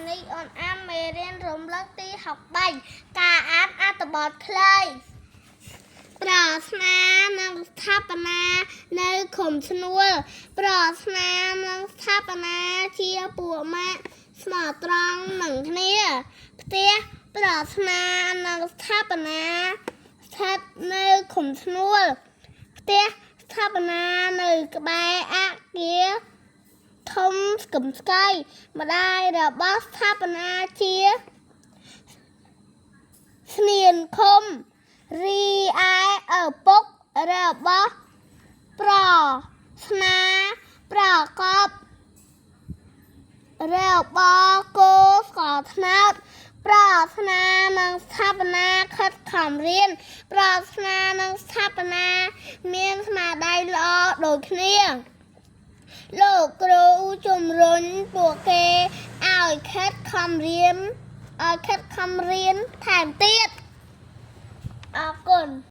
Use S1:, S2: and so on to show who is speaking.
S1: នេះអូនអាមេរៀនរំលឹកទី63ការអានអត្ថបទខ្លីប្រាថ្នានិងស្ថាបនានៅឃុំឈ្នួលប្រាថ្នានិងស្ថាបនាជាពួកម៉ាក់ស្មោះត្រង់នឹងគ្នាផ្ទះប្រាថ្នានិងស្ថាបនាស្ថិតនៅឃុំឈ្នួលផ្ទះស្ថាបនានៅក្បែរអគារធំស្គមស្កៃម្ដាយរបស់ស្ថាបនាជាស្នៀនឃុំរីឯឪពុករបស់ប្រស្នាប្រកបរបស់គោស្កថ្នោតប្រាថ្នានឹងស្ថាបនាខិតខំរៀនប្រាថ្នានឹងស្ថាបនាមានស្មារតីល្អដូចគ្នាលោកគ្រូជំរុញពួកគេឲ្យខិតខំរៀនថែមទៀតអរគុណ